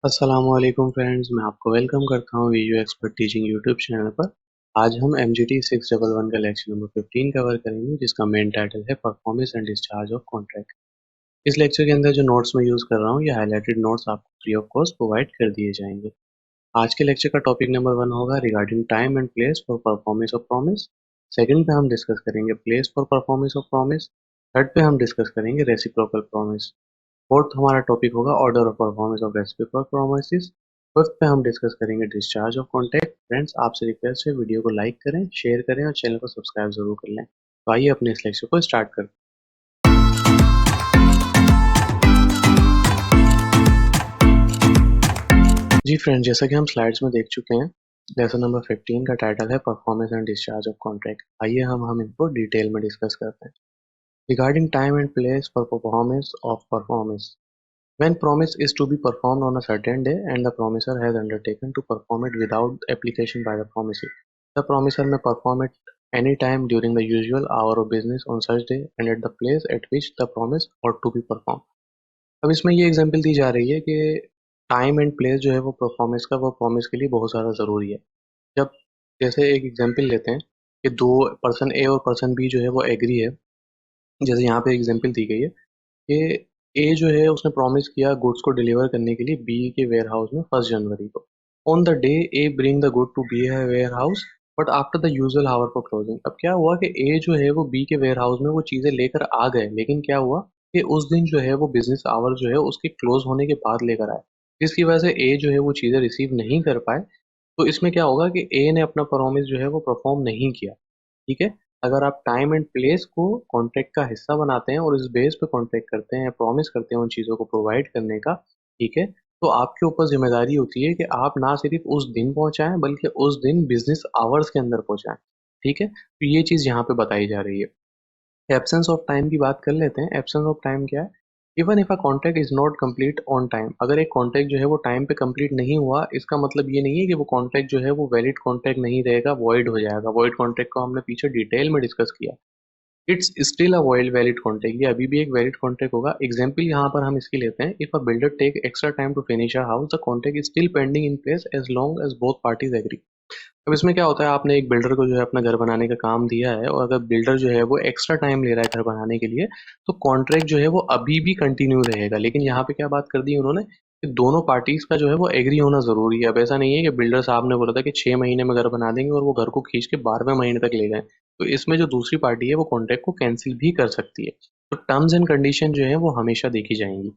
अस्सलामुअलैकुम फ्रेंड्स, मैं आपको वेलकम करता हूँ video expert teaching YouTube channel पर। आज हम MGT 611 का लेक्चर नंबर 15 कवर करेंगे, जिसका मेन टाइटल है performance and discharge of contract. इस लेक्चर के अंदर जो नोट्स मैं यूज़ कर रहा हूँ, ये हाईलाइटेड नोट्स आपको फ्री ऑफ कॉस्ट प्रोवाइड कर दिए जाएंगे। आज के लेक्चर का टॉपिक नंबर 1 होगा regarding time and place for performance of promise. Second पे हम डिस्कस करेंगे place for performance of promise. Third पे हम डिस्कस करेंगे रेसिप्रोकल प्रॉमिस। फोर्थ हमारा टॉपिक होगा order of performance of reciprocal promises. Fifth पे हम डिस्कस करेंगे डिस्चार्ज ऑफ कॉन्ट्रैक्ट। फ्रेंड्स, आपसे रिक्वेस्ट है वीडियो को लाइक करें, शेयर करें और चैनल को सब्सक्राइब जरूर कर लें। तो आइए अपने इस लेक्चर को स्टार्ट करते हैं। जी फ्रेंड्स, जैसा कि हम स्लाइड्स में देख चुके हैं, लेसन नंबर 15 का टाइटल है performance and discharge of contract. आइए हम इनको डिटेल में डिस्कस करते हैं। Regarding time and place for performance of performance, when promise is to be performed on a certain day and the promiser has undertaken to perform it without application by the promisee, the promiser may perform it any time during the usual hour of business on such day and at the place at which the promise ought to be performed। अब इसमें ये example दी जा रही है कि time and place जो है वो परफॉर्मेंस का वो प्रॉमिस के लिए बहुत ज़्यादा ज़रूरी है। जब जैसे एक एग्जांपल लेते हैं कि दो पर्सन ए और पर्सन बी जो है वो एग्री है। जैसे यहाँ पे एग्जांपल दी गई है कि ए जो है उसने प्रॉमिस किया गुड्स को डिलीवर करने के लिए बी के वेयर हाउस में 1 जनवरी को। On the day A bring the good to B है warehouse, but after the usual hour for closing. अब क्या हुआ कि ए जो है वो बी के वेयर हाउस में वो चीज़ें लेकर आ गए, लेकिन क्या हुआ कि उस दिन जो है वो बिजनेस आवर जो है उसके क्लोज होने के बाद लेकर आए, जिसकी वजह से ए जो है वो चीज़ें रिसीव नहीं कर पाए। तो इसमें क्या होगा कि ए ने अपना प्रॉमिस जो है वो परफॉर्म नहीं किया। ठीक है। अगर आप टाइम एंड प्लेस को कॉन्ट्रैक्ट का हिस्सा बनाते हैं और इस बेस पे कॉन्ट्रैक्ट करते हैं, प्रॉमिस करते हैं उन चीज़ों को प्रोवाइड करने का, ठीक है, तो आपके ऊपर जिम्मेदारी होती है कि आप ना सिर्फ उस दिन पहुंचाएं बल्कि उस दिन बिजनेस आवर्स के अंदर पहुंचाएं। ठीक है, तो ये चीज़ यहाँ पे बताई जा रही है। एब्सेंस ऑफ टाइम की बात कर लेते हैं। एब्सेंस ऑफ टाइम क्या है? Even if a contract is not complete on time, अगर एक कॉन्ट्रैक्ट जो है वो टाइम पे कंप्लीट नहीं हुआ, इसका मतलब ये नहीं है कि वो कॉन्ट्रैक्ट जो है वो वैलिड कॉन्ट्रैक्ट नहीं रहेगा, वॉइड हो जाएगा। वॉइड कॉन्ट्रैक्ट को हमने पीछे डिटेल में डिस्कस किया। It's still a valid contract, ये अभी भी एक वैलिड कॉन्ट्रैक्ट होगा। एग्जाम्पल यहाँ पर हम इसकी लेते हैं। If a builder take extra time to finish a house, the contract is still pending in place as long as both parties agree. अब इसमें क्या होता है, आपने एक बिल्डर को जो है अपना घर बनाने का काम दिया है, और अगर बिल्डर जो है वो एक्स्ट्रा टाइम ले रहा है घर बनाने के लिए, तो कॉन्ट्रैक्ट जो है वो अभी भी कंटिन्यू रहेगा। लेकिन यहाँ पे क्या बात कर दी उन्होंने कि दोनों पार्टीज का जो है वो एग्री होना जरूरी है। अब ऐसा नहीं है कि बिल्डर साहब ने बोला था कि 6 महीने में घर बना देंगे और वो घर को खींच के 12वें महीने तक ले गए, तो इसमें जो दूसरी पार्टी है वो कॉन्ट्रैक्ट को कैंसिल भी कर सकती है। तो टर्म्स एंड कंडीशन जो है वो हमेशा देखी जाएंगी।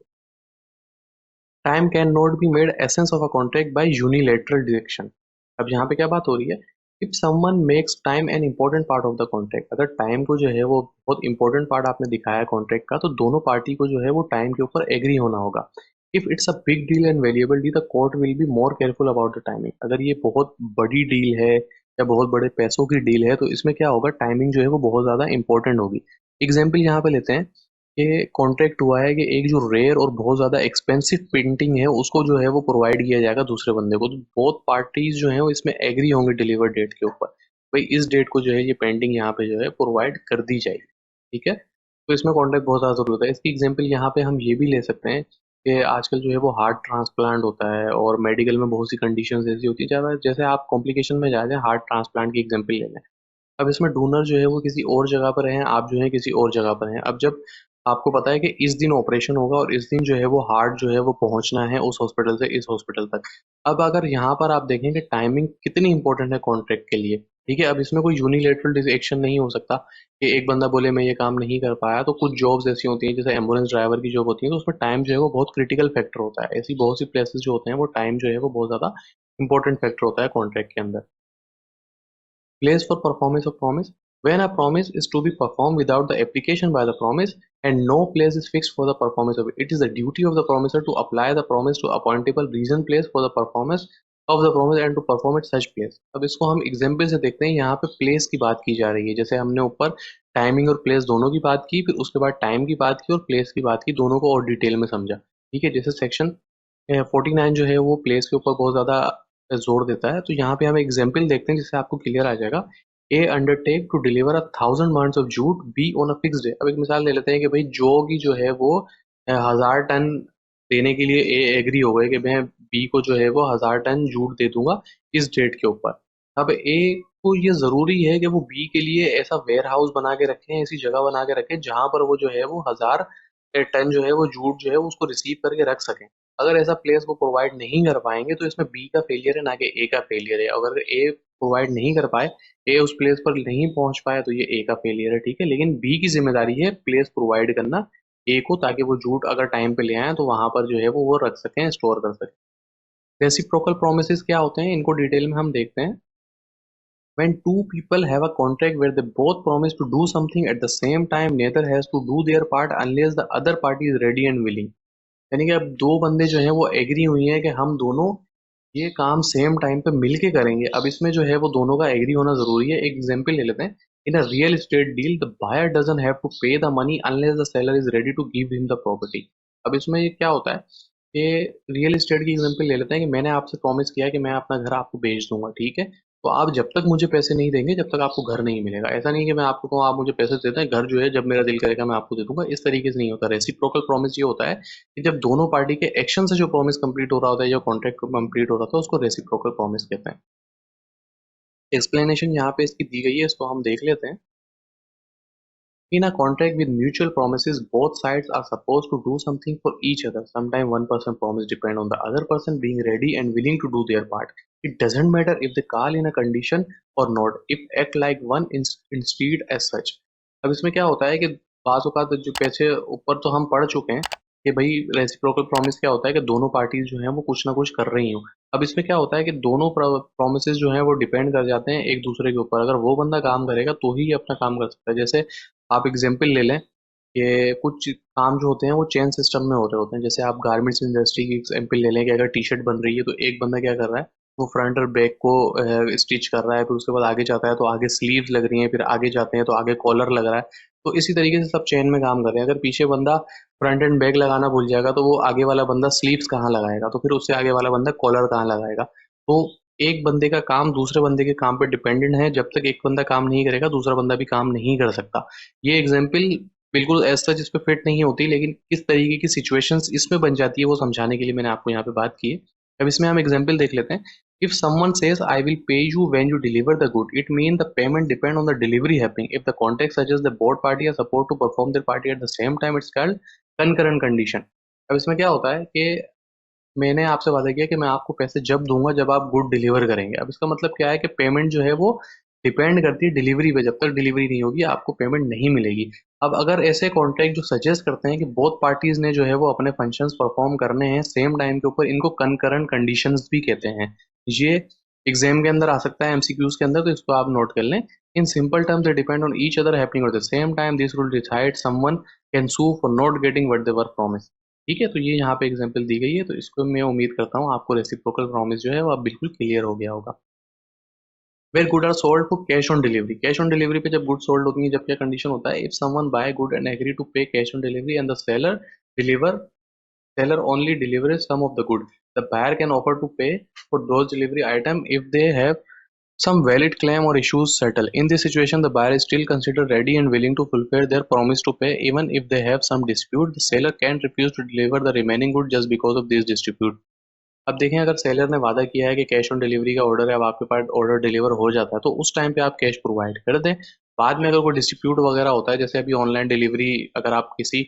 Time can not be made essence of a contract by unilateral direction. अब यहाँ पे क्या बात हो रही है? If someone makes time an important part of the contract, अगर टाइम को जो है वो बहुत इंपॉर्टेंट पार्ट आपने दिखाया कॉन्ट्रैक्ट का, तो दोनों पार्टी को जो है वो टाइम के ऊपर एग्री होना होगा। If it's a big deal and variable deal, the court will be more careful about the timing. अगर ये बहुत बड़ी डील है या बहुत बड़े पैसों की डील है, तो इसमें क्या होगा, टाइमिंग जो है वो बहुत ज्यादा इंपॉर्टेंट होगी। एग्जाम्पल यहाँ पे लेते हैं कि कॉन्ट्रैक्ट हुआ है कि एक जो रेयर और बहुत ज़्यादा एक्सपेंसिव पेंटिंग है उसको जो है वो प्रोवाइड किया जाएगा दूसरे बंदे को, तो बहुत पार्टीज जो है वो इसमें एग्री होंगे डिलीवर डेट के ऊपर। भाई इस डेट को जो है ये पेंटिंग यहाँ पे जो है प्रोवाइड कर दी जाएगी। ठीक है, तो इसमें कॉन्ट्रैक्ट बहुत ज़्यादा जरूरत है। इसकी एग्जाम्पल यहाँ पे हम ये भी ले सकते हैं कि आजकल जो है वो हार्ट ट्रांसप्लांट होता है और मेडिकल में बहुत सी कंडीशंस ऐसी होती है, जैसे आप कॉम्प्लिकेशन में जा रहे हैं, हार्ट ट्रांसप्लांट की एग्जाम्पल ले लें। अब इसमें डोनर जो है वो किसी और जगह पर है, आप जो है किसी और जगह पर हैं। अब जब आपको पता है कि इस दिन ऑपरेशन होगा और इस दिन जो है वो हार्ट जो है वो पहुंचना है उस हॉस्पिटल से इस हॉस्पिटल तक। अब अगर यहाँ पर आप देखें कि टाइमिंग कितनी इंपॉर्टेंट है कॉन्ट्रैक्ट के लिए, ठीक है, अब इसमें कोई यूनिलेटरल एक्शन नहीं हो सकता कि एक बंदा बोले मैं ये काम नहीं कर पाया। तो कुछ जॉब्स ऐसी होती हैं जैसे एम्बुलेंस ड्राइवर की जॉब होती है, तो उसमें टाइम जो है वो बहुत क्रिटिकल फैक्टर होता है। ऐसी बहुत सी प्लेसेस जो होते हैं वो टाइम जो है वो बहुत ज्यादा इंपॉर्टेंट फैक्टर होता है कॉन्ट्रैक्ट के अंदर। Place for performance of promise. When a promise is to be performed without the application by the promise and no place is fixed for the performance of it, it is the duty of the promiser to apply the promise to appointable reason place for the performance of the promise and to perform at such place। अब इसको हम example से देखते हैं। यहाँ पे place की बात की जा रही है, जैसे हमने ऊपर टाइमिंग और प्लेस दोनों की बात की, फिर उसके बाद टाइम की बात की और प्लेस की बात की, दोनों को और डिटेल में समझा। ठीक है, जैसे सेक्शन 49 जो है वो प्लेस के ऊपर बहुत ज़्यादा जोर देता है। तो यहाँ पे हम एग्जाम्पल देखते हैं जिससे आपको क्लियर आ जाएगा। A undertake to deliver 1,000 months of jute B on a fix day. अब एक मिसाल ले लेते हैं कि भाई जो की जो है वो 1,000 टन देने के लिए ए एग्री हो गए कि मैं बी को जो है वो 1000 टन जूट दे दूंगा इस डेट के ऊपर। अब ए को ये जरूरी है कि वो बी के लिए ऐसा वेयर हाउस बना के रखें, ऐसी जगह बना के रखें जहां पर वो जो है वो 1000 टन जो है वो जूट जो है वो उसको रिसीव करके रख सकें। अगर ऐसा प्लेस वो प्रोवाइड नहीं कर पाएंगे तो इसमें बी का फेलियर है, ना कि ए का फेलियर है। अगर ए प्रोवाइड नहीं कर पाए, ए उस प्लेस पर नहीं पहुंच पाया, तो ये ए का फेलियर है, ठीक है। लेकिन बी की जिम्मेदारी है प्लेस प्रोवाइड करना ए को, ताकि वो जूट अगर टाइम पे ले आए तो वहां पर जो है वो रख सकें, स्टोर कर सकें। रेसिप्रोकल प्रोमिसेस क्या होते हैं, इनको डिटेल में हम देखते हैं। When two people have a contract where they both promise to do something at the same time, neither has to do their part unless the other party is ready and willing। यानी कि अब दो बंदे जो हैं वो agree हुई हैं कि हम दोनों ये काम सेम टाइम पे मिल के करेंगे। अब इसमें जो है वो दोनों का एग्री होना जरूरी है। एक एग्जांपल ले लेते हैं। In a real estate deal the buyer doesn't have to pay the money unless the seller is ready to give him the property. अब इसमें ये क्या होता है कि रियल एस्टेट की एग्जांपल ले लेते हैं कि मैंने आपसे प्रॉमिस किया कि मैं अपना घर आपको बेच दूंगा, ठीक है। तो आप जब तक मुझे पैसे नहीं देंगे जब तक आपको घर नहीं मिलेगा। ऐसा नहीं कि मैं आपको कहूँ आप मुझे पैसे देते हैं, घर जो है जब मेरा दिल करेगा मैं आपको दे दूंगा, इस तरीके से नहीं होता। रेसिप्रोकल प्रॉमिस ये होता है कि जब दोनों पार्टी के एक्शन से जो प्रॉमिस कंप्लीट हो रहा होता है, जो कॉन्ट्रैक्ट कंप्लीट हो रहा होता है, उसको रेसिप्रोकल प्रॉमिस कहते हैं। एक्सप्लेनेशन यहाँ पे इसकी दी गई है, इसको हम देख लेते हैं। In a contract with mutual promises, both sides are supposed to do something for each other. Sometimes one person promise depend on the other person being ready and willing to do their part. It doesn't matter if they call in a condition or not, if act like one instead as such। अब इसमें क्या होता है कि बाज़ औक़ात जो पैसे ऊपर तो हम पढ़ चुके हैं कि भाई रेसिप्रोकल प्रॉमिस क्या होता है कि दोनों पार्टीज जो हैं वो कुछ ना कुछ कर रही हों। अब इसमें क्या होता है कि दोनों प्रॉमिसेस जो हैं वो डिपेंड कर जाते हैं एक दूसरे के ऊपर। अगर वो बंदा काम करेगा तो ही ये अपना काम कर सकता है। जैसे आप एग्जाम्पल ले लें कि कुछ काम जो होते हैं वो चेन सिस्टम में हो रहे होते हैं। जैसे आप गारमेंट्स इंडस्ट्री की एग्जाम्पल ले लें कि अगर टी शर्ट बन रही है तो एक बंदा क्या कर रहा है, वो फ्रंट और बैक को स्टिच कर रहा है, फिर उसके बाद आगे जाता है तो आगे स्लीव्स लग रही हैं, फिर आगे जाते हैं तो आगे कॉलर लग रहा है। तो इसी तरीके से सब चेन में काम कर रहे हैं। अगर पीछे बंदा फ्रंट एंड बैक लगाना भूल जाएगा तो वो आगे वाला बंदा स्लीव्स कहाँ लगाएगा, तो फिर उससे आगे वाला बंदा कॉलर कहाँ लगाएगा। तो एक बंदे का काम दूसरे बंदे के काम पे डिपेंडेंट है। जब तक एक बंदा काम नहीं करेगा दूसरा बंदा भी काम नहीं कर सकता। ये एग्जाम्पल बिल्कुल एज सच इस पे फिट नहीं होती, लेकिन किस तरीके की सिचुएशंस इसमें बन जाती है वो समझाने के लिए मैंने आपको यहाँ पे बात की है। अब इसमें हम एग्जाम्पल देख लेते हैं। If someone says I will pay you when you deliver the good, it mean the payment depend on the delivery happening. If the context suggest the both party are support to perform their party at the same time, it's called concurrent condition. अब इसमें क्या होता है कि मैंने आपसे वादा किया कि मैं आपको पैसे जब दूंगा जब आप गुड डिलीवर करेंगे। अब इसका मतलब क्या है कि पेमेंट जो है वो डिपेंड करती है डिलीवरी पे। जब तक डिलीवरी नहीं होगी आपको पेमेंट नहीं मिलेगी। अब अगर ऐसे कॉन्ट्रैक्ट जो सजेस्ट करते हैं कि बोथ पार्टीज ने जो है वो अपने फंक्शंस परफॉर्म करने हैं सेम टाइम के ऊपर, इनको कंकरेंट कंडीशंस भी कहते हैं। ये एग्जाम के अंदर आ सकता है, एमसीक्यूज के अंदर, तो इसको आप नोट कर लें। In simple terms they depend on each other happening at the same time, this rule decide someone can sue for not getting what they were promise. ठीक है, तो ये यहाँ पे एग्जांपल दी गई है, तो इसको मैं उम्मीद करता हूँ आपको रेसिप्रोकल प्रॉमिस जो है वो अब बिल्कुल क्लियर हो गया होगा। Where good are sold for cash on delivery, cash on delivery पे जब गुड सोल्ड होती है, जब क्या कंडीशन होता है, if someone buy good and agree to pay cash on delivery and the deliver seller only delivers some of the good, the buyer can offer to pay for those delivery item if they have some valid claim or issues settled. In this situation, the buyer is still considered ready and willing to fulfill their promise to pay even if they have some dispute. The seller can refuse to deliver the remaining good just because of this dispute। अब देखें, अगर seller ने वादा किया है कि cash on delivery का order है, अब आपके पास ऑर्डर डिलीवर हो जाता है, तो उस टाइम पे आप कैश प्रोवाइड कर दें। बाद में अगर कोई डिस्प्यूट वगैरह होता है, जैसे अभी ऑनलाइन डिलीवरी अगर आप किसी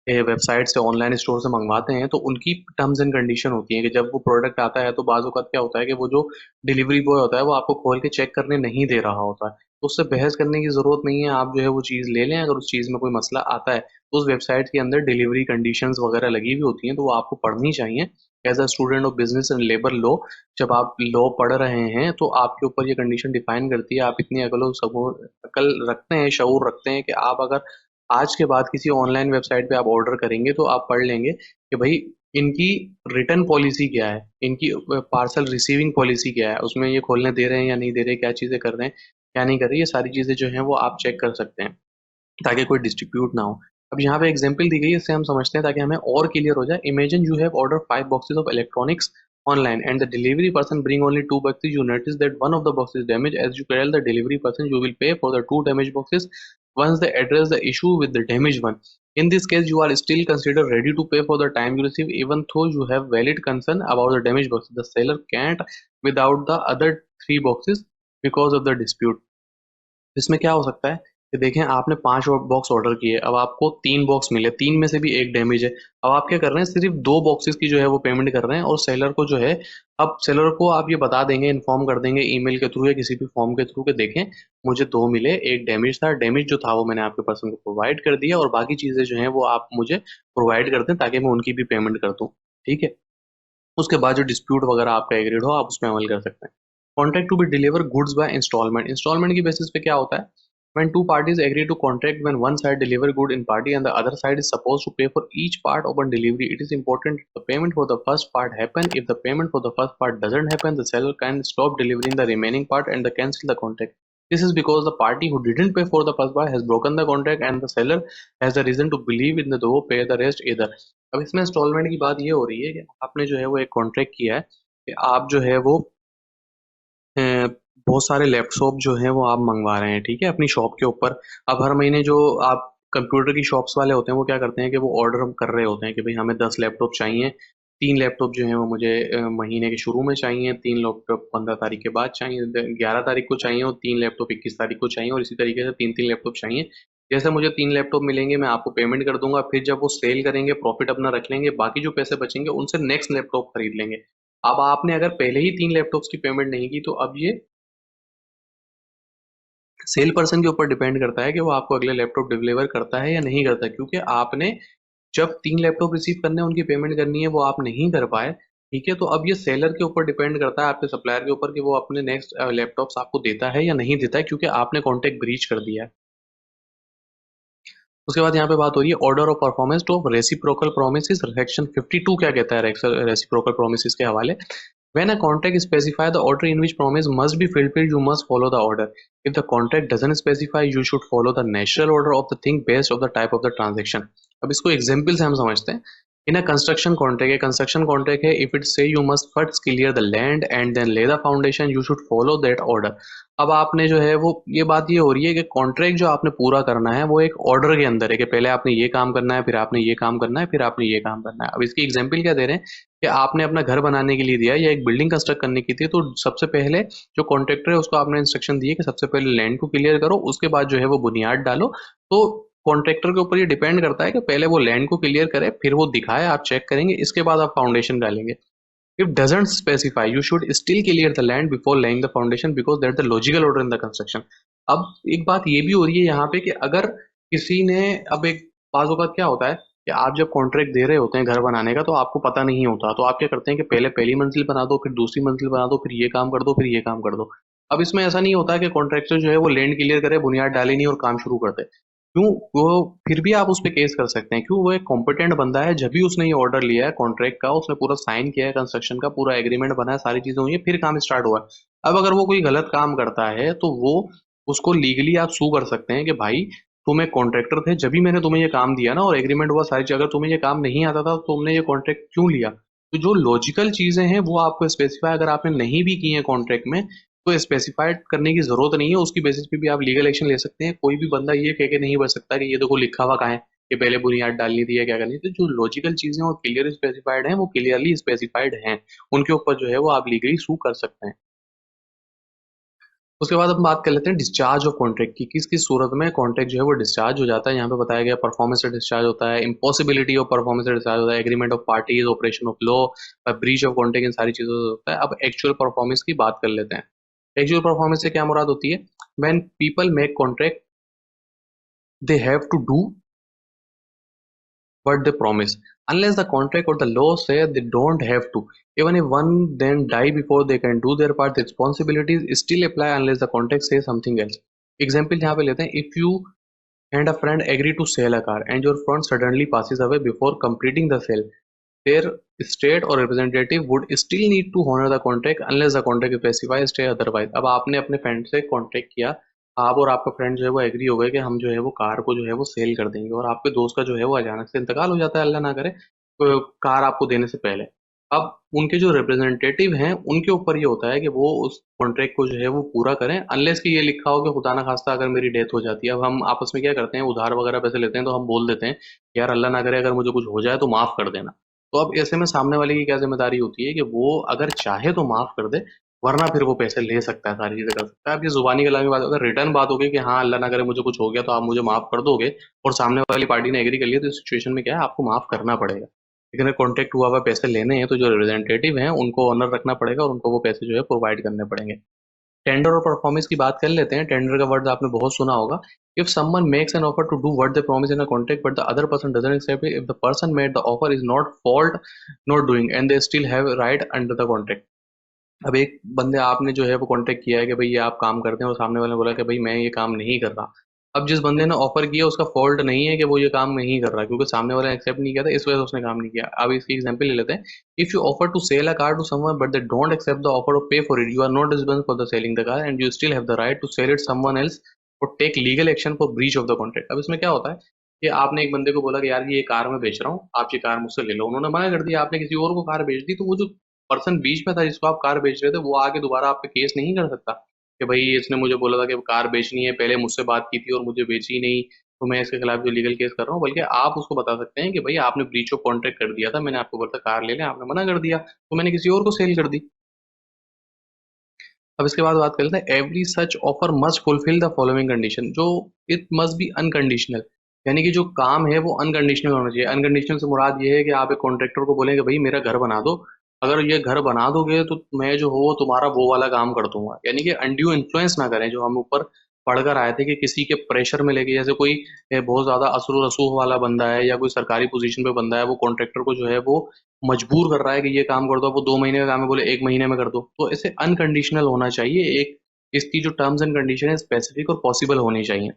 वेबसाइट से, ऑनलाइन स्टोर से मंगवाते हैं, तो उनकी टर्म्स एंड कंडीशन होती है कि जब वो प्रोडक्ट आता है तो बाज़ औक़ात क्या होता है कि वो जो डिलीवरी बॉय होता है वो आपको खोल के चेक करने नहीं दे रहा होता है। तो उससे बहस करने की ज़रूरत नहीं है, आप जो है वो चीज़ ले लें। अगर उस चीज़ में कोई मसला आता है तो उस वेबसाइट के अंदर डिलीवरी कंडीशंस वगैरह लगी हुई होती हैं, तो वो आपको पढ़नी चाहिए। As a student of business and labour law, जब आप लॉ पढ़ रहे हैं तो आपके ऊपर ये कंडीशन डिफाइन करती है। आप इतनी अकल रखते हैं, शऊर रखते हैं कि आप अगर आज के बाद किसी ऑनलाइन वेबसाइट पे आप ऑर्डर करेंगे तो आप पढ़ लेंगे कि भाई इनकी रिटर्न पॉलिसी क्या है, इनकी पार्सल रिसीविंग पॉलिसी क्या है, उसमें ये खोलने दे रहे हैं या नहीं दे रहे, क्या चीज़ें कर रहे हैं क्या नहीं कर रही, ये सारी चीज़ें जो हैं वो आप चेक कर सकते हैं ताकि कोई डिस्ट्रीब्यूट ना हो। अब यहाँ पे एग्जांपल दी गई है, इससे हम समझते हैं ताकि हमें और क्लियर हो जाए। Imagine you have order 5 boxes of electronics online and the delivery person bring only 2 boxes, you notice that one of the boxes is damaged. As you tell the delivery person you will pay for the 2 damaged boxes, once they address the issue with the damaged one. In this case, you are still considered ready to pay for the time you receive, even though you have valid concern about the damaged box. The seller can't without the other three boxes because of the dispute. इसमें क्या हो सकता है कि देखें आपने 5 box order किए, अब आपको 3 बॉक्स मिले, 3 में से भी एक डैमेज है। अब आप क्या कर रहे हैं, सिर्फ 2 बॉक्सेस की जो है वो पेमेंट कर रहे हैं और सेलर को जो है, अब सेलर को आप ये बता देंगे, इन्फॉर्म कर देंगे ईमेल के थ्रू या किसी भी फॉर्म के थ्रू के देखें मुझे 2 मिले, एक डैमेज था, डैमेज जो था वो मैंने आपके पर्सन को प्रोवाइड कर दिया और बाकी चीज़ें जो हैं वो आप मुझे प्रोवाइड कर दें ताकि मैं उनकी भी पेमेंट कर दूँ। ठीक है, उसके बाद जो डिस्प्यूट वगैरह आपका एग्रीड हो आप उस पर अमल कर सकते हैं। Contract to be deliver goods by instalment. Instalment की बेसिस पे क्या होता है, when two parties agree to contract, when one side deliver good in party and the other side is supposed to pay for each part upon delivery, it is important the payment for the first part happen. If the payment for the first part doesn't happen, the seller can stop delivering the remaining part and cancel the contract. This is because the party who didn't pay for the first part has broken the contract and the seller has the reason to believe in the दो pay the rest either. अब इसमें instalment की बात ये हो रही है कि आपने जो है वो एक कॉन्ट्रैक्ट किया है कि आप जो है वो अ, बहुत सारे लैपटॉप जो हैं वो आप मंगवा रहे हैं, ठीक है, अपनी शॉप के ऊपर। अब हर महीने जो आप कंप्यूटर की शॉप्स वाले होते हैं वो क्या करते हैं कि वो ऑर्डर कर रहे होते हैं कि भाई हमें 10 लैपटॉप चाहिए, 3 लैपटॉप जो है वो मुझे महीने के शुरू में चाहिए, 3 लैपटॉप 15 तारीख के बाद चाहिए, 11 तारीख को चाहिए और 3 लैपटॉप 21 तारीख को चाहिए और इसी तरीके से 3-3 लैपटॉप चाहिए। जैसे मुझे 3 लैपटॉप मिलेंगे मैं आपको पेमेंट कर दूंगा, फिर जब वो सेल करेंगे प्रॉफिट अपना रख लेंगे, बाकी जो पैसे बचेंगे उनसे नेक्स्ट लैपटॉप खरीद लेंगे। अब आपने अगर पहले ही 3 लैपटॉप्स की पेमेंट नहीं की तो अब ये सेल पर्सन के ऊपर डिपेंड करता है कि वो आपको अगले लैपटॉप डिलीवर करता है या नहीं करता, क्योंकि आपने जब 3 लैपटॉप रिसीव करने उनकी पेमेंट करनी है वो आप नहीं कर पाए। ठीक है, तो अब ये सेलर के ऊपर डिपेंड करता है, आपके सप्लायर के ऊपर, कि वो अपने नेक्स्ट लैपटॉप्स आपको देता है या नहीं देता है, क्योंकि आपने कॉन्ट्रैक्ट ब्रीच कर दिया है। उसके बाद यहाँ पे बात हो रही है order of performance to reciprocal promises. Section 52 क्या कहता है रेसिप्रोकल प्रोमिसेस के हवाले। When a contract specify the order in which promise must be fulfilled, you must follow the order. If the contract doesn't specify, you should follow the natural order of the thing based on the type of the transaction. अब इसको example से हम समझते हैं। In a construction contract, है construction contract है, if it say you must first clear the land and then lay the foundation, you should follow that order. अब आपने जो है वो ये बात ये हो रही है कि कॉन्ट्रैक्ट जो आपने पूरा करना है वो एक ऑर्डर के अंदर है कि पहले आपने ये काम करना है, फिर आपने ये काम करना है, फिर आपने ये काम करना है। अब इसकी एग्जाम्पल क्या दे रहे हैं कि आपने अपना घर बनाने के लिए दिया या एक बिल्डिंग कंस्ट्रक्ट करने की थी, तो सबसे पहले जो कॉन्ट्रैक्टर है उसको आपने इंस्ट्रक्शन दिए कि सबसे पहले लैंड को क्लियर करो, उसके बाद जो है वो बुनियाद डालो। तो कॉन्ट्रैक्टर के ऊपर ये डिपेंड करता है कि पहले वो लैंड को क्लियर करे, फिर वो दिखाए, आप चेक करेंगे, इसके बाद आप फाउंडेशन डालेंगे। If doesn't specify, you should still clear the land before laying the foundation because that the logical order in the construction. अब एक बात ये भी हो रही है यहाँ पे कि अगर किसी ने, अब एक बाज़ औक़ात क्या होता है कि आप जब कॉन्ट्रैक्ट दे रहे होते हैं घर बनाने का तो आपको पता नहीं होता, तो आप क्या करते हैं कि पहले पहली मंजिल बना दो, फिर दूसरी मंजिल बना दो, फिर ये काम कर दो, फिर ये काम कर दो। अब इसमें ऐसा नहीं होता कि कॉन्ट्रैक्टर जो है वो लैंड क्लियर करे, बुनियाद डाले नहीं और काम शुरू कर दे। क्यों? वो फिर भी आप उस पे केस कर सकते हैं। क्यों? वो एक कॉम्पिटेंट बंदा है, जब भी उसने ये ऑर्डर लिया है कॉन्ट्रैक्ट का, उसने पूरा साइन किया है, कंस्ट्रक्शन का पूरा एग्रीमेंट बना है, सारी चीजें हुई है, फिर काम स्टार्ट हुआ है। अब अगर वो कोई गलत काम करता है तो वो उसको लीगली आप सू कर सकते हैं कि भाई तुम एक कॉन्ट्रैक्टर थे, जब भी मैंने तुम्हें ये काम दिया ना और एग्रीमेंट हुआ सारी चीज, अगर तुम्हें ये काम नहीं आता था तो तुमने ये कॉन्ट्रैक्ट क्यों लिया? तो जो लॉजिकल चीजें हैं वो आपको स्पेसिफाई अगर आपने नहीं भी की है कॉन्ट्रैक्ट में तो स्पेसिफाइड करने की जरूरत नहीं है, उसकी बेसिस पे भी आप लीगल एक्शन ले सकते हैं। कोई भी बंदा ये कह के नहीं बच सकता कि ये देखो लिखा हुआ कहाँ है कि पहले बुनियाद डालनी थी या क्या करनी थी। जो लॉजिकल चीजें और क्लियर स्पेसिफाइड हैं वो क्लियरली स्पेसिफाइड हैं, उनके ऊपर जो है वो आप लीगली सू कर सकते हैं। उसके बाद हम बात कर लेते हैं डिस्चार्ज ऑफ कॉन्ट्रैक्ट की, किस किस सूरत में कॉन्ट्रैक्ट जो है वो डिस्चार्ज हो जाता है। यहाँ पे बताया गया परफॉर्मेंस से डिस्चार्ज होता है, इम्पॉसिबिलिटी ऑफ परफॉर्मेंस से डिस्चार्ज होता है, agreement of parties, operation of law, breach of contract, इन सारी चीजों से होता है। अब एक्चुअल परफॉर्मेंस की बात कर लेते हैं। एक्चुअल परफॉर्मेंस से क्या मुराद होती है? When people make contract they have to do what they promise, unless the contract or the law say they don't have to. Even if one then die before they can do their part, the responsibilities still apply unless the contract says something else. Example यहाँ पे लेते हैं, if you and a friend agree to sell a car and your friend suddenly passes away before completing the sale, their state or representative would still need to honor the contract unless the contract specifies stay otherwise. अब आपने अपने friend से contract किया, आप और आपका friend जो है वो एग्री हो गए कि हम जो है वो कार को जो है वो सेल कर देंगे, और आपके दोस्त का जो है वो अचानक से इंतकाल हो जाता है, अल्लाह ना करे, तो कार आपको देने से पहले। अब उनके जो रिप्रेजेंटेटिव हैं उनके ऊपर ये होता है कि वो उस कॉन्ट्रैक्ट को जो है वो पूरा करें, अनलेस कि ये लिखा हो कि खुदा ना खास्ता अगर मेरी डेथ हो जाती है। अब हम आपस में क्या करते हैं, उधार वगैरह पैसे लेते हैं तो हम बोल देते हैं यार अल्लाह ना करे अगर मुझे कुछ हो जाए तो माफ कर देना। तो अब ऐसे में सामने वाले की क्या जिम्मेदारी होती है कि वो अगर चाहे तो माफ कर दे, वरना फिर वो पैसे ले सकता है, सारी चीजें कर सकता है। अब ये जुबानी कलामी बात, अगर रिटर्न बात होगी कि हाँ अल्लाह ना करे मुझे कुछ हो गया तो आप मुझे माफ कर दोगे, और सामने वाली पार्टी ने एग्री कर लिया, तो इस सिचुएशन में क्या है, आपको माफ करना पड़ेगा। लेकिन अगर कॉन्टेक्ट हुआ हुआ पैसे लेने हैं तो जो रिप्रेजेंटेटिव हैं उनको ऑनर रखना पड़ेगा और उनको वो पैसे जो है प्रोवाइड करने पड़ेंगे। टेंडर और परफॉर्मेंस की बात कर लेते हैं। टेंडर का वर्ड आपने बहुत सुना होगा। If someone makes an offer to do what they promise in a contract but the other person doesn't accept it, if the person made the offer is not fault not doing and they still have right under the contract. अब एक बंदे आपने जो है वो contact किया है कि भाई ये आप काम करते हैं, और सामने वाले ने बोला कि भाई मैं ये काम नहीं कर रहा। अब जिस बंदे ने ऑफर किया उसका फॉल्ट नहीं है कि वो ये काम नहीं कर रहा, क्योंकि सामने वाला एक्सेप्ट नहीं किया था, इस वजह से उसने काम नहीं किया। अब इसकी एग्जांपल ले लेते हैं। If you offer to sell a car to someone but they don't accept the offer और pay for it, you are not responsible for the selling the car and you still have the right to sell it someone else और take legal action for breach of the contract. अब इसमें क्या होता है कि आपने एक बंदे को बोला कि यार ये कार मैं बेच रहा हूँ, आप ये कार मुझसे ले लो, उन्होंने मना कर दिया, आपने किसी और को कार बेच दी, तो वो जो पर्सन बीच में था जिसको आप कार बेच रहे थे वो आके दोबारा आप पे केस नहीं कर सकता कि भाई इसने मुझे बोला था कि कार बेचनी है, पहले मुझसे बात की थी और मुझे बेची नहीं, तो मैं इसके खिलाफ जो लीगल केस कर रहा हूँ। बल्कि आप उसको बता सकते हैं कि भाई आपने ब्रीच ऑफ कॉन्ट्रैक्ट कर दिया था, मैंने आपको बोला था कार ले लें, आपने मना कर दिया, तो मैंने किसी और को सेल कर दी। अब इसके बाद बात कर लेते हैं। Every such offer must fulfil the following condition, जो इट मस्ट बी अनकंडीशनल, यानी कि जो काम है वो अनकंडीशनल होना चाहिए। अनकंडीशनल से मुराद ये है कि आप एक कॉन्ट्रैक्टर को बोलेंगे भाई मेरा घर बना दो, अगर ये घर बना दोगे तो मैं जो हो तुम्हारा वो वाला काम कर दूंगा, यानी कि अनड्यू इन्फ्लुएंस ना करें। जो हम ऊपर पढ़कर आए थे कि किसी के प्रेशर में लेके, जैसे कोई बहुत ज्यादा असुर रसूख वाला बंदा है या कोई सरकारी पोजीशन पे बंदा है, वो कॉन्ट्रैक्टर को जो है वो मजबूर कर रहा है कि ये काम कर दो, वो 2 महीने का काम है बोले 1 महीने में कर दो, तो ऐसे अनकंडीशनल होना चाहिए। एक इसकी जो टर्म्स एंड कंडीशन है स्पेसिफिक और पॉसिबल होनी चाहिए।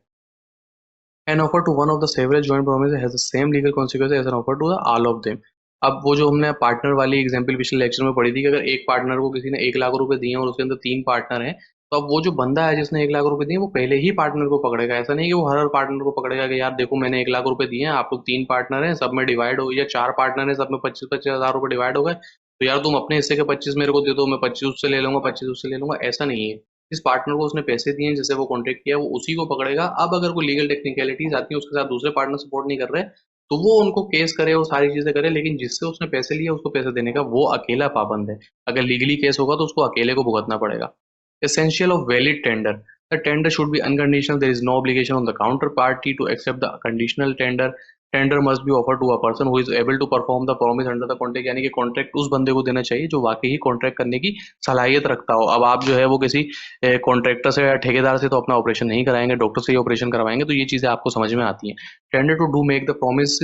An offer to one of the several joint promises has the same legal consequences as an offer to the all of them। अब वो जो हमने पार्टनर वाली एग्जांपल पिछले लेक्चर में पढ़ी थी कि अगर एक पार्टनर को किसी ने 1 लाख रुपए दिए और उसके अंदर 3 पार्टनर हैं, तो अब वो जो बंदा है जिसने 1 लाख रुपए दिए वो पहले ही पार्टनर को पकड़ेगा। ऐसा नहीं कि वो हर पार्टनर को पकड़ेगा कि यार देखो मैंने 1 लाख रुपए दिए हैं, आप लोग 3 पार्टनर हैं, सब में डिवाइड हो, या 4 पार्टनर हैं सब में 25-25 हज़ार रुपए डिवाइड हो गए, तो यार तुम अपने हिस्से के 25 मेरे को दे दो, मैं 25 उससे ले लूंगा, 25 उससे ले लूंगा, ऐसा नहीं है। जिस पार्टनर को उसने पैसे दिए हैं, जिसे वो कॉन्ट्रैक्ट किया, वो उसी को पकड़ेगा। अब अगर कोई लीगल टेक्निकलिटीज आती है, उसके साथ दूसरे पार्टनर सपोर्ट नहीं कर रहे, तो वो उनको केस करे, वो सारी चीजें करे, लेकिन जिससे उसने पैसे लिए उसको पैसे देने का वो अकेला पाबंद है। अगर लीगली केस होगा तो उसको अकेले को भुगतना पड़ेगा। Essential of valid tender: the tender should be unconditional, there is no obligation on the counterparty to accept the conditional tender. Tender must be offer to a person who is able to perform the promise under the contract, यानी कि contract उस बंदे को देना चाहिए जो वाकई ही contract करने की सलाहियत रखता हो। अब आप जो है वो किसी कॉन्ट्रैक्टर से या ठेकेदार से तो अपना ऑपरेशन नहीं कराएंगे, डॉक्टर से ही ऑपरेशन करवाएंगे, तो ये चीजें आपको समझ में आती हैं। Tender to do make the promise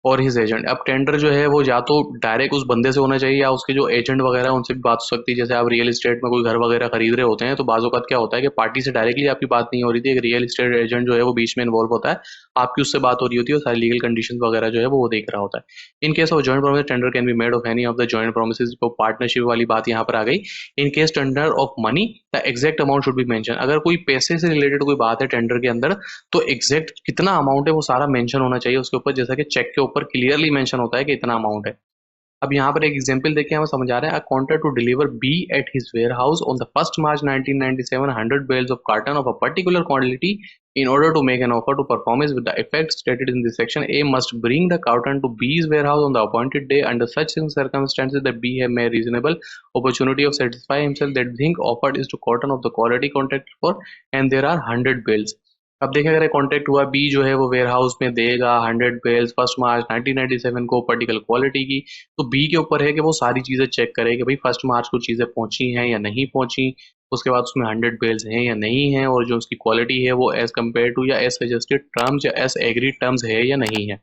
और हिज एजेंट: अब टेंडर जो है वो या तो डायरेक्ट उस बंदे से होना चाहिए या उसके जो एजेंट वगैरह हैं, उनसे भी बात हो सकती है। जैसे आप रियल एस्टेट में कोई घर वगैरह खरीद रहे होते हैं तो बाज़ औक़ात क्या होता है कि पार्टी से डायरेक्टली आपकी बात नहीं हो रही थी, एक रियल एस्टेट एजेंट जो है वो बीच में इन्वॉल्व होता है, आपकी उससे बात हो रही होती है और सारी लीगल कंडीशन वगैरह जो है वो देख रहा होता है। In case of joint promise tender can be made of any of the joint promise, तो पार्टनरशिप वाली बात यहाँ पर आ गई। In case tender of money the exact amount should be mention, अगर कोई पैसे से रिलेटेड कोई बात है टेंडर के अंदर, तो एग्जैक्ट कितना अमाउंट है वो सारा मेंशन होना चाहिए उसके ऊपर, जैसा कि चेक के ऊपर क्लियरली मेंशन होता है कि इतना अमाउंट है। अब यहाँ पर एक एग्जांपल देके हमें समझा रहे हैं। A contract to deliver B at his warehouse on the 1st March 1997 100 bales of cotton of a particular quantity, in order to make an offer to perform with the effect stated in this section, A must bring the cotton to B's warehouse on the appointed day. Under such circumstances, that B have made reasonable opportunity of satisfy himself that the thing offered is to cotton of the quality contracted for, and there are 100 bales। अब देखिए अगर contract हुआ, B जो है वो ware house में देगा 100 bells 1st March 1997 को पर्टिकुलर क्वालिटी की, तो बी के ऊपर है कि वो सारी चीजें चेक करे कि भाई 1st March को चीजें पहुंची हैं या नहीं पहुंची, उसके बाद उसमें 100 बेल्स हैं या नहीं है, और जो उसकी क्वालिटी है वो एज कम्पेयर टू या एज सजेस्टेड टर्म्स या एज एग्रीड टर्म्स है या नहीं है।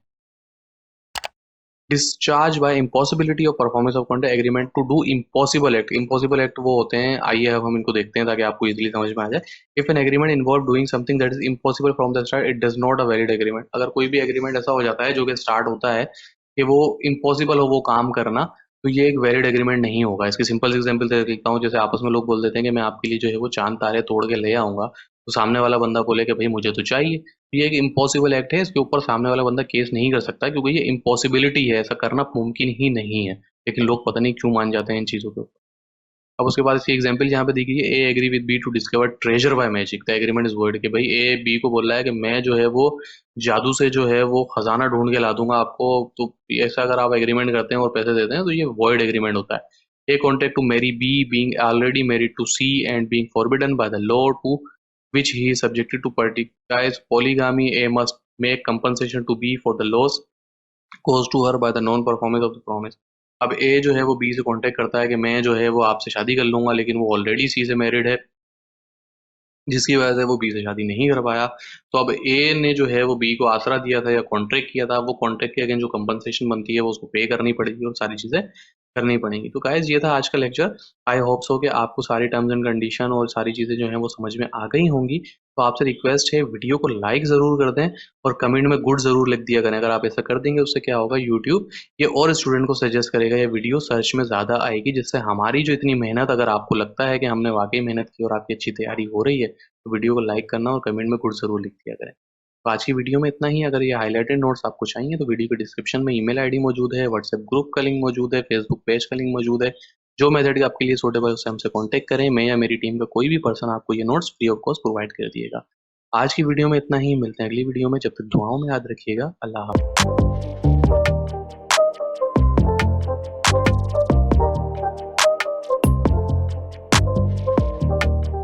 Discharge by impossibility of performance of contract agreement to do impossible act. Impossible act वो होते हैं, आइए अब हम इनको देखते हैं ताकि आपको इजीली समझ में आ जाए। If an agreement involve doing something that is impossible from the start, it does not a valid agreement. अगर कोई भी एग्रीमेंट ऐसा हो जाता है जो कि स्टार्ट होता है कि वो इम्पॉसिबल हो वो काम करना, तो ये एक वैलिड एग्रीमेंट नहीं होगा। इसकी सिंपल एग्जांपल दे देता हूँ। जैसे आपस में लोग बोल देते हैं कि मैं आपके लिए जो है वो चांद तारे तोड़ के ले आऊंगा, तो सामने वाला बंदा बोले कि भाई मुझे तो चाहिए, तो ये एक इम्पॉसिबल एक्ट है, इसके ऊपर सामने वाला बंदा केस नहीं कर सकता क्योंकि ये इम्पॉसिबिलिटी है, ऐसा करना मुमकिन ही नहीं है। लेकिन लोग पता नहीं क्यों मान जाते हैं इन चीज़ों के ऊपर। अब उसके बाद इसकी एग्जांपल यहाँ पे दी गई है, A agree with B to discover treasure by magic, the agreement is void, कि भाई ए बी को बोल रहा है कि मैं जो है वो जादू से जो है वो खजाना ढूंढ के ला दूंगा आपको, तो ऐसा अगर आप एग्रीमेंट करते हैं और पैसे देते हैं तो ये वॉइड एग्रीमेंट होता है। A contract to marry B being already married to C and being forbidden by the law to which he is subjected to practice polygamy, A must make compensation to B for the loss caused to her by the non performance of the promise। अब ए जो है वो B से contact करता है कि मैं जो है वो आपसे शादी कर लूंगा, लेकिन वो ऑलरेडी सी से मैरिड है, जिसकी वजह से वो बी से शादी नहीं कर पाया। तो अब ए ने जो है वो बी को आसरा दिया था या कॉन्ट्रैक्ट किया था, वो कॉन्ट्रैक्ट के अगेंस्ट जो कंपनसेशन बनती है वो उसको पे करनी पड़ेगी और सारी चीज़ें करनी पड़ेंगी। तो गाइस ये था आज का लेक्चर। आई होप सो कि आपको सारी टर्म्स एंड कंडीशन और सारी चीज़ें जो हैं वो समझ में आ गई होंगी। तो आपसे रिक्वेस्ट है, वीडियो को लाइक ज़रूर कर दें और कमेंट में गुड ज़रूर लिख दिया करें। अगर आप ऐसा कर देंगे उससे क्या होगा, यूट्यूब ये और स्टूडेंट को सजेस्ट करेगा, ये वीडियो सर्च में ज़्यादा आएगी, जिससे हमारी जो इतनी मेहनत, अगर आपको लगता है कि हमने वाकई मेहनत की और आपकी अच्छी तैयारी हो रही है, तो वीडियो को लाइक करना और कमेंट में गुड ज़रूर लिख दिया करें। तो आज की वीडियो में इतना ही। अगर ये हाइलाइटेड नोट्स आपको चाहिए तो वीडियो के डिस्क्रिप्शन में ईमेल आईडी मौजूद है, व्हाट्सएप ग्रुप का लिंक मौजूद है, फेसबुक पेज का लिंक मौजूद है। जो मेथड आपके लिए सूटेबल है उससे हमसे कॉन्टैक्ट करें, मैं या मेरी टीम का कोई भी पर्सन आपको ये notes free of cost provide कर दिएगा। आज की वीडियो में इतना ही, मिलते हैं अगली वीडियो में। जब तक दुआओं में याद रखिएगा। अल्लाह हाफ़िज़।